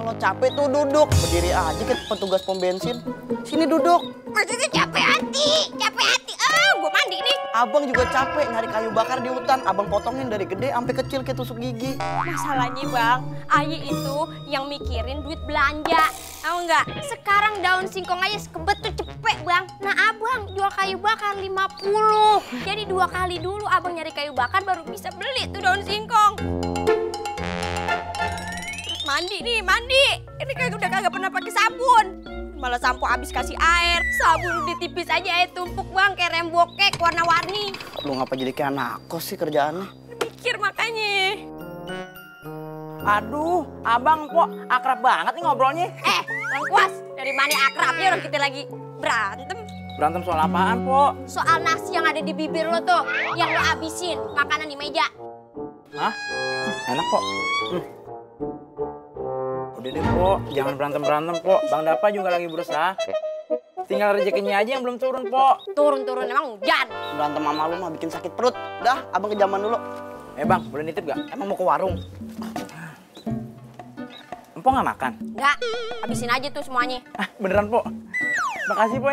Kalau capek tuh duduk. Berdiri aja kan petugas pom bensin. Sini duduk. Maksudnya capek hati. Gue mandi nih. Abang juga capek nyari kayu bakar di hutan. Abang potongin dari gede sampai kecil kayak tusuk gigi. Masalahnya bang, Aye itu yang mikirin duit belanja. Tahu nggak? Sekarang daun singkong aja sekebet tuh cepet bang. Nah abang jual kayu bakar 50. Jadi 2 kali dulu abang nyari kayu bakar baru bisa beli tuh daun singkong. Terus mandi nih, mandi. Ini kayak udah kagak pernah pakai sabun. Malah sampo habis kasih air. Sabun udah tipis aja tumpuk bang kayak rem bokek warna-warni. Lu ngapa jadi kayak anak kos sih kerjaannya? Mikir makanya. Aduh, abang kok akrab banget nih ngobrolnya. Bang Kuas, dari mana akrabnya orang kita lagi berantem? Berantem soal apaan, Po? Soal nasi yang ada di bibir lo tuh, yang lo abisin makanan di meja. Hah? Enak kok. Udah deh, Po. Jangan berantem-berantem, Po. Bang Dapa juga lagi berusaha. Tinggal rezekinya aja yang belum turun, Po. Turun-turun emang hujan. Berantem sama lu mah bikin sakit perut. Dah, abang ke zaman dulu. Bang, boleh nitip gak? Emang mau ke warung? Empo nggak makan? Nggak, habisin aja tuh semuanya. Beneran, Po. Makasih, Po.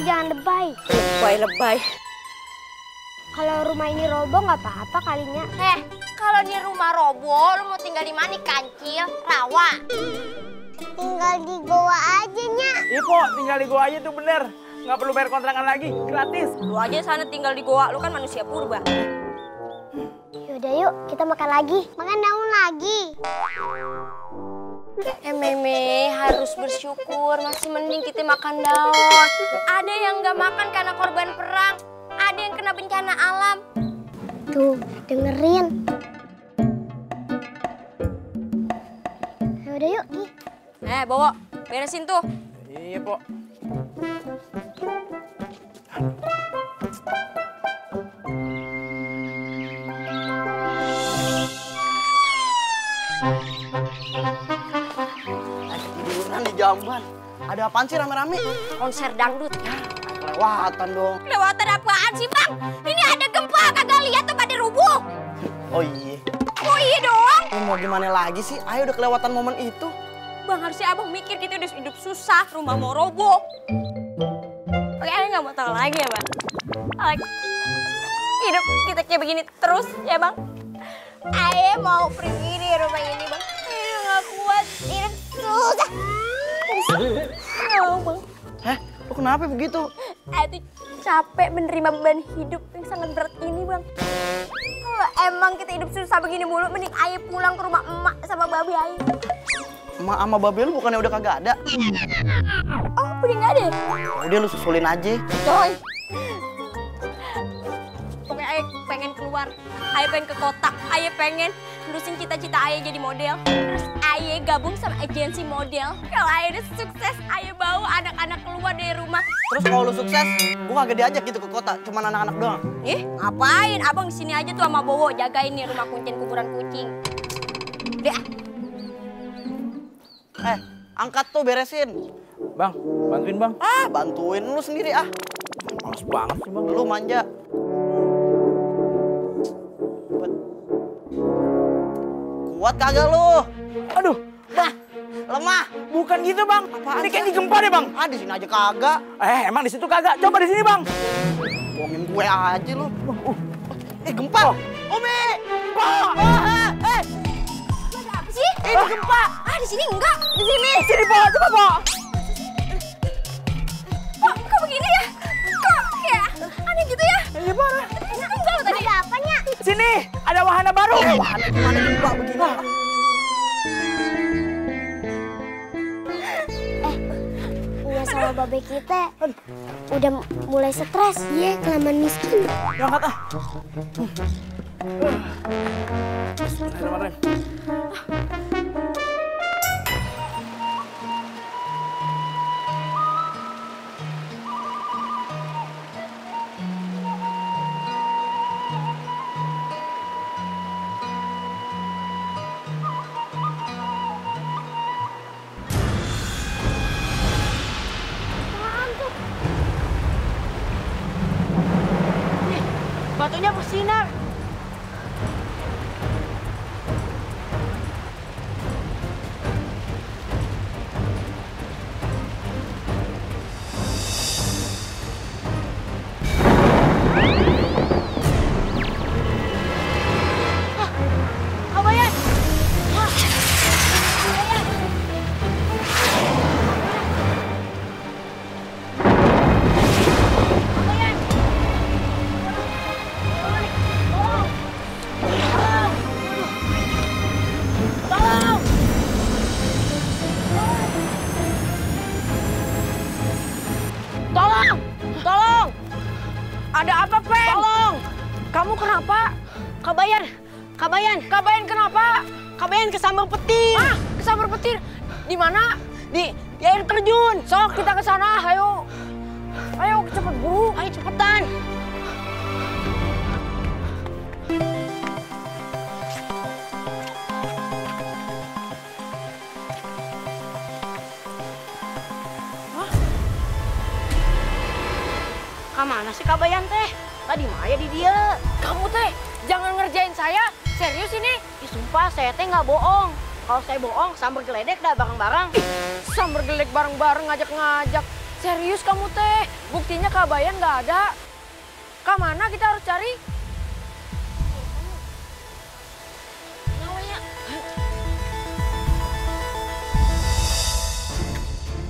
Jangan lebay. Lebay. Kalau rumah ini roboh nggak apa-apa kalinya. Kalau ini rumah roboh, lu mau tinggal di mana? Kancil, rawa. Tinggal di goa aja, Nya. Iya, Po. Tinggal di gua aja tuh bener. Nggak perlu bayar kontrakan lagi. Gratis. Lu aja sana tinggal di goa, lu kan manusia purba. Yaudah yuk, kita makan lagi. Makan daun lagi. Meme harus bersyukur, masih mending kita makan daun. Ada yang nggak makan karena korban perang, ada yang kena bencana alam. Tuh, dengerin. Yaudah yuk, nih. Bawa, beresin tuh. Iya, Po. Di Jamban. Ada apaan sih rame-rame? Konser dangdut. Kelewatan dong. Kelewatan apaan sih bang? Ini ada gempa, kagak lihat tuh pada rubuh. Oh iya. Oh iya dong. Mau gimana lagi sih? Ayo udah kelewatan momen itu. Bang harusnya abang mikir kita udah hidup susah, rumah mau roboh. Oke, Ayo nggak mau tahu lagi ya bang. Hidup kita kayak begini terus ya bang. Ayo mau pergi dari rumah ini bang. Ayo nggak kuat, hidup susah. Bang. Lu kenapa begitu? Ayo tuh capek menerima beban hidup yang sangat berat ini bang. Kalau emang kita hidup susah begini mulu, mending Ayo pulang ke rumah emak sama babi Ayo. Emak sama babe lu bukannya udah kagak ada? Oh, udah nggak ada? Udah lu susulin aja. Coy. Pokoknya Ayo pengen keluar. Ayo pengen ke kota. Ayo pengen nerusin cita-cita Ayo jadi model. Terus Ayo gabung sama agensi model. Kalau Ayo udah sukses, Ayo bawa anak-anak keluar dari rumah. Terus kalau lu sukses, gua kagak diajak gitu ke kota, cuman anak-anak doang. Ngapain? Abang di sini aja tuh sama Bowo jagain nih rumah kucing kuburan kucing. Udah. Angkat tuh beresin. Bang, bantuin bang. Bantuin lu sendiri Males banget sih bang. Lu manja. Kuat kagak lu? Aduh, bang. Lemah. Bukan gitu bang. Apaan Ini kayak sih? digempa deh bang. Di sini aja kagak. Emang di situ kagak. Coba di sini bang. Bohongin gue aja lu. Gempa. Umi. Ada apa sih? Ini gempa. Di sini enggak. Di sini. Sini po, coba po. Kok begini ya? Kok ya aneh gitu ya? Ini parah. Enggak lo tadi. Ada apanya? Sini, ada wahana baru. Wahana gimana juga begini? Iya sama babe kita udah mulai stres. Iya, kelamaan miskin. Berangkat ah. Bismillahirrahmanirrahim. Batunya bersinar. Kabayan. Tolong! Tolong! Ada apa, Pen? Tolong! Kamu kenapa? Kabayan! Kabayan! Kabayan kenapa? Kabayan kesambar petir! Ah, kesambar petir? Di mana? Di air terjun! Sok, kita ke sana, ayo! Ayo, cepet buru! Ayo, cepetan! Mana sih Kabayan teh? Tadi Maya di dia. Kamu teh jangan ngerjain saya. Serius ini? Ih, sumpah saya teh nggak bohong. Kalau saya bohong, sambar geledek dah bareng-bareng. Sambar geledek bareng-bareng ngajak-ngajak. Serius kamu teh? Buktinya Kabayan nggak ada. Kemana kita harus cari?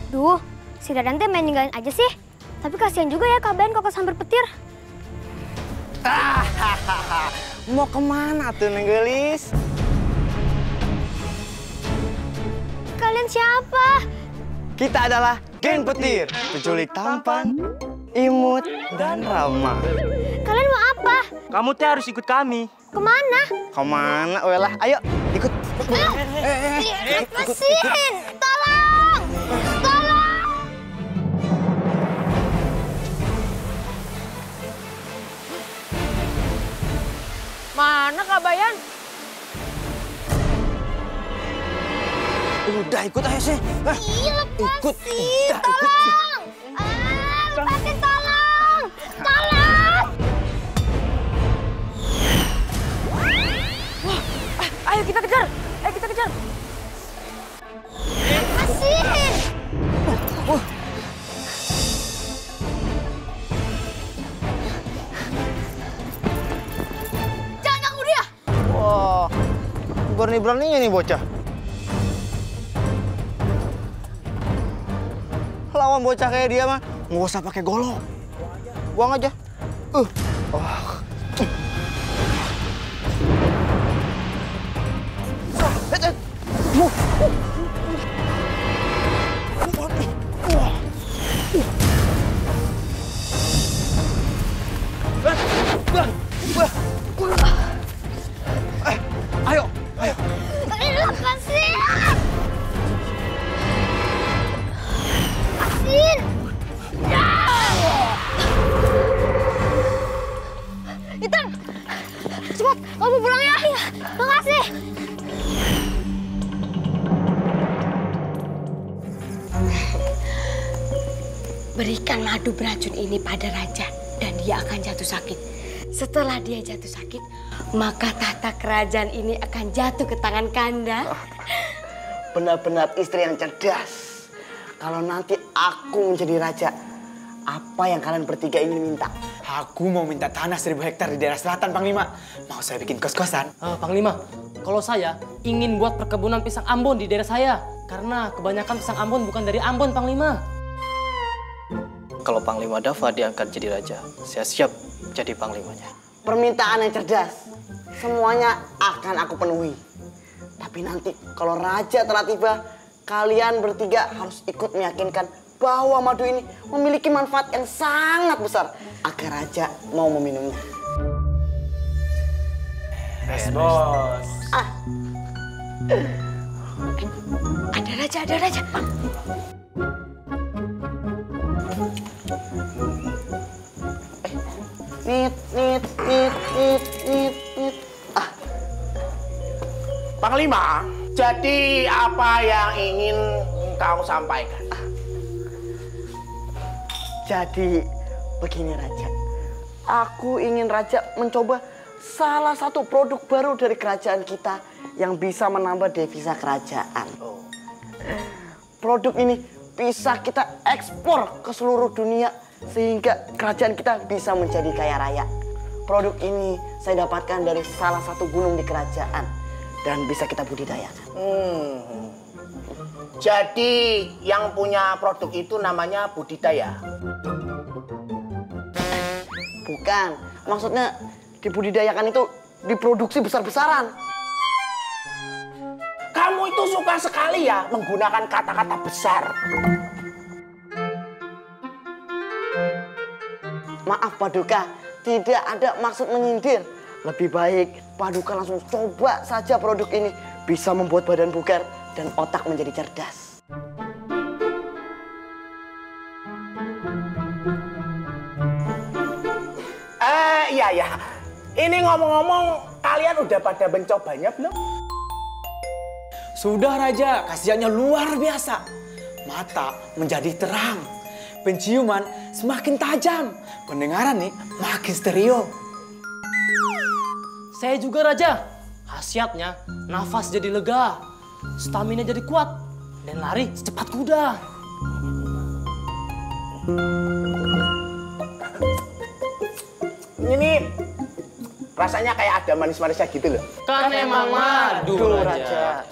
Duh, si Dadan teh main ninggalin aja sih. Tapi kasihan juga ya Kabayan kok kesambar petir. Mau kemana tuh Neng Gelis? Kalian siapa? Kita adalah geng petir, penculik tampan, imut, dan ramah. Kalian mau apa? Kamu teh harus ikut kami. Kemana? Kemana? Welah, ayo ikut. Mesin! Tolong! Tolong! Mana Kabayan? Udah ikut aja sih. Ih, Ikut. lepasin! Udah, Tolong! Lepasin, tolong! Tolong! Ayo kita kejar! Ayo kita kejar! Lepasin! Jangan ganggu dia! Wah, berani-beraninya nih bocah. Lawan bocah kayak dia mah, nggak usah pakai golok. Buang aja. Ayo, ayo. Lepasin! Lepasin! Itang! Cepat, kamu pulang ya. Iya, makasih. Berikan madu beracun ini pada raja dan dia akan jatuh sakit. Setelah dia jatuh sakit, maka tahta kerajaan ini akan jatuh ke tangan Kanda. Benar-benar istri yang cerdas. Kalau nanti aku menjadi raja, apa yang kalian bertiga ingin minta? Aku mau minta tanah 1000 hektar di daerah selatan, Panglima. Mau saya bikin kos-kosan. Panglima, kalau saya ingin buat perkebunan pisang Ambon di daerah saya. Karena kebanyakan pisang Ambon bukan dari Ambon, Panglima. Kalau Panglima Dava diangkat jadi raja, saya siap jadi panglimanya. Permintaan yang cerdas. semuanya akan aku penuhi. Tapi nanti kalau raja telah tiba, kalian bertiga harus ikut meyakinkan bahwa madu ini memiliki manfaat yang sangat besar agar raja mau meminumnya. Yes, bos. Ada raja. Nit. Panglima, jadi apa yang ingin kau sampaikan? Jadi begini raja, aku ingin raja mencoba salah satu produk baru dari kerajaan kita yang bisa menambah devisa kerajaan. Produk ini bisa kita ekspor ke seluruh dunia sehingga kerajaan kita bisa menjadi kaya raya. Produk ini saya dapatkan dari salah satu gunung di kerajaan dan bisa kita budidayakan. Jadi yang punya produk itu namanya budidaya? Bukan, maksudnya dibudidayakan itu diproduksi besar-besaran. Kamu itu suka sekali ya menggunakan kata-kata besar. Maaf Paduka, tidak ada maksud menyindir. Lebih baik Paduka langsung coba saja produk ini. Bisa membuat badan bugar dan otak menjadi cerdas. Iya. Ini ngomong-ngomong, kalian udah pada mencobanya belum? Sudah Raja, khasiatnya luar biasa. Mata menjadi terang, penciuman semakin tajam, pendengaran nih makin stereo. Saya juga Raja. Khasiatnya nafas jadi lega, stamina jadi kuat, dan lari secepat kuda. Ini rasanya kayak ada manis-manisnya gitu loh. Kan emang madu Raja.